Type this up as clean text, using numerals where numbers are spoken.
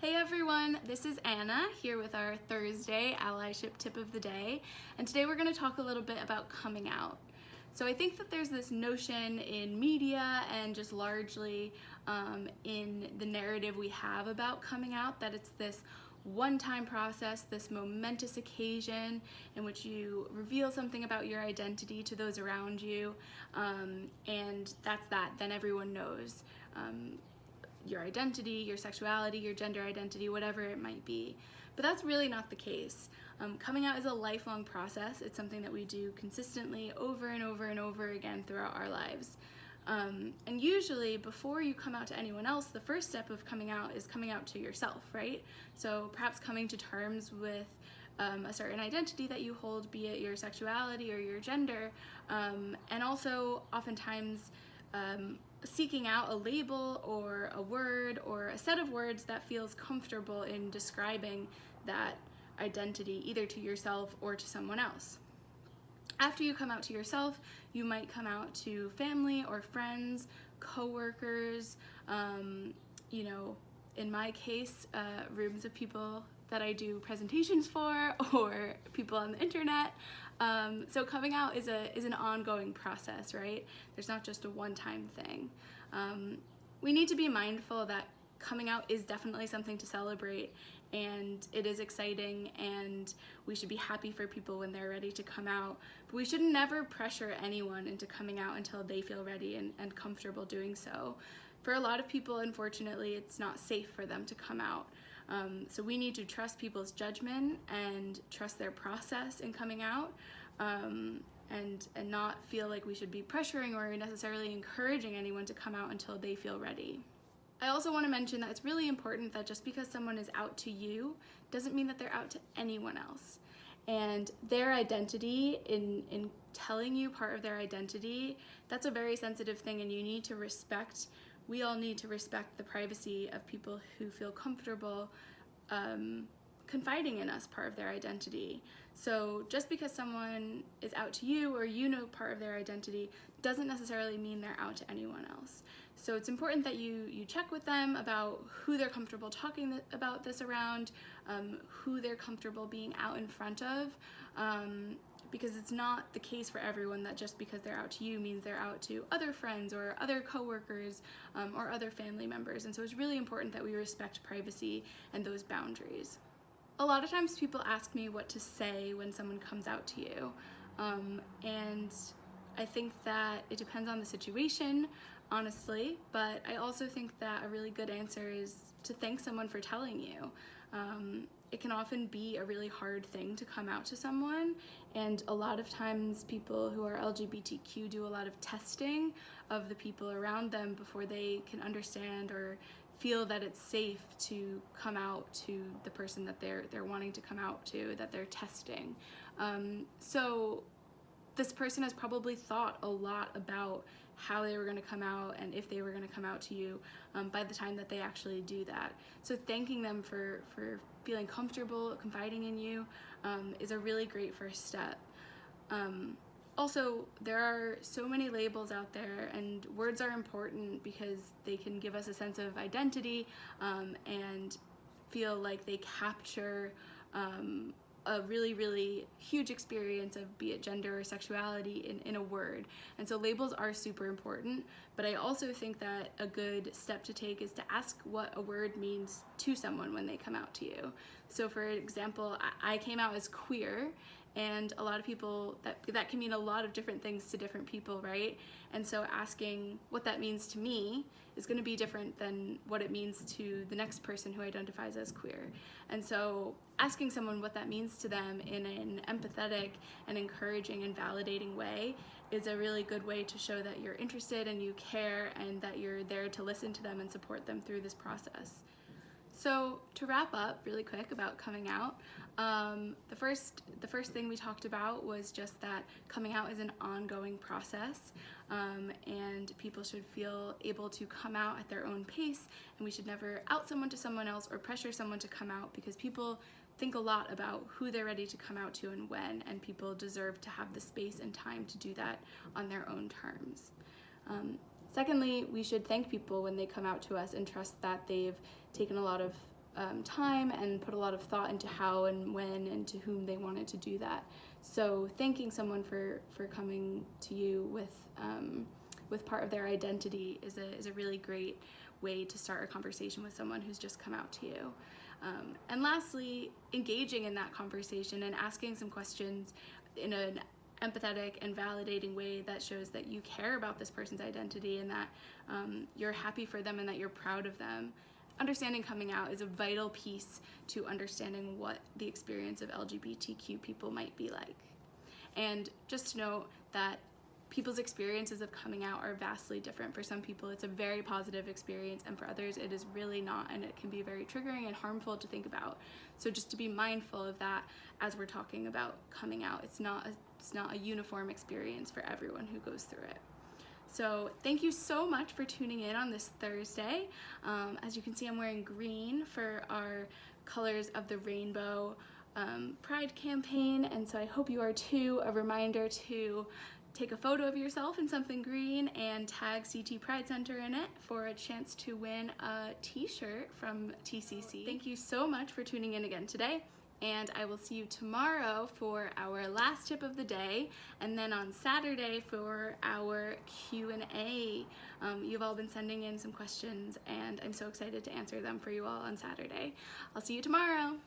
Hey everyone, this is Anna here with our Thursday Allyship tip of the day, and today we're going to talk a little bit about coming out. So I think that there's this notion in media and just largely in the narrative we have about coming out that it's this one-time process, this momentous occasion in which you reveal something about your identity to those around you, and that's that. Then everyone knows your identity, your sexuality, your gender identity, whatever it might be. But that's really not the case. Coming out is a lifelong process. It's something that we do consistently over and over and over again throughout our lives. And usually before you come out to anyone else, the first step of coming out is coming out to yourself, right? So perhaps coming to terms with a certain identity that you hold, be it your sexuality or your gender, and also oftentimes seeking out a label or a word or a set of words that feels comfortable in describing that identity either to yourself or to someone else. After you come out to yourself, you might come out to family or friends, coworkers, in my case, rooms of people that I do presentations for, or people on the internet. So coming out is an ongoing process, right? There's not just a one-time thing. We need to be mindful that coming out is definitely something to celebrate, and it is exciting, and we should be happy for people when they're ready to come out. But we should never pressure anyone into coming out until they feel ready and comfortable doing so. For a lot of people, unfortunately, it's not safe for them to come out. So we need to trust people's judgment and trust their process in coming out, and not feel like we should be pressuring or necessarily encouraging anyone to come out until they feel ready. I also want to mention that it's really important that just because someone is out to you doesn't mean that they're out to anyone else. And their identity, in telling you part of their identity, that's a very sensitive thing, and you need to respect. We all need to respect the privacy of people who feel comfortable confiding in us part of their identity. So just because someone is out to you or you know part of their identity doesn't necessarily mean they're out to anyone else. So it's important that you check with them about who they're comfortable talking about this around, who they're comfortable being out in front of, because it's not the case for everyone that just because they're out to you means they're out to other friends or other coworkers or other family members. And so it's really important that we respect privacy and those boundaries. A lot of times people ask me what to say when someone comes out to you, and I think that it depends on the situation, honestly, but I also think that a really good answer is to thank someone for telling you. It can often be a really hard thing to come out to someone, and a lot of times people who are LGBTQ do a lot of testing of the people around them before they can understand or feel that it's safe to come out to the person that they're wanting to come out to, that they're testing. So this person has probably thought a lot about how they were going to come out and if they were going to come out to you by the time that they actually do that. So thanking them for feeling comfortable confiding in you is a really great first step. Also, there are so many labels out there, and words are important because they can give us a sense of identity and feel like they capture a really, really huge experience of, be it gender or sexuality, in a word. And so labels are super important, but I also think that a good step to take is to ask what a word means to someone when they come out to you. So for example, I came out as queer, and a lot of people, that can mean a lot of different things to different people, right? And so asking what that means to me is going to be different than what it means to the next person who identifies as queer. And so asking someone what that means to them in an empathetic and encouraging and validating way is a really good way to show that you're interested and you care and that you're there to listen to them and support them through this process. So to wrap up really quick about coming out, the first thing we talked about was just that coming out is an ongoing process, and people should feel able to come out at their own pace, and we should never out someone to someone else or pressure someone to come out, because people think a lot about who they're ready to come out to and when, and people deserve to have the space and time to do that on their own terms. Secondly, we should thank people when they come out to us and trust that they've taken a lot of time and put a lot of thought into how and when and to whom they wanted to do that. So thanking someone for coming to you with part of their identity is a really great way to start a conversation with someone who's just come out to you. And lastly, engaging in that conversation and asking some questions in an empathetic and validating way that shows that you care about this person's identity and that you're happy for them and that you're proud of them. Understanding coming out is a vital piece to understanding what the experience of LGBTQ people might be like. And just to note that people's experiences of coming out are vastly different. For some people, it's a very positive experience, and for others, it is really not, and it can be very triggering and harmful to think about. So just to be mindful of that as we're talking about coming out. It's not a uniform experience for everyone who goes through it. So thank you so much for tuning in on this Thursday. As you can see, I'm wearing green for our Colors of the Rainbow Pride campaign, and so I hope you are too. A reminder to take a photo of yourself in something green and tag CT Pride Center in it for a chance to win a t-shirt from TCC. Thank you so much for tuning in again today, and I will see you tomorrow for our last tip of the day, and then on Saturday for our Q&A. You've all been sending in some questions, and I'm so excited to answer them for you all on Saturday. I'll see you tomorrow.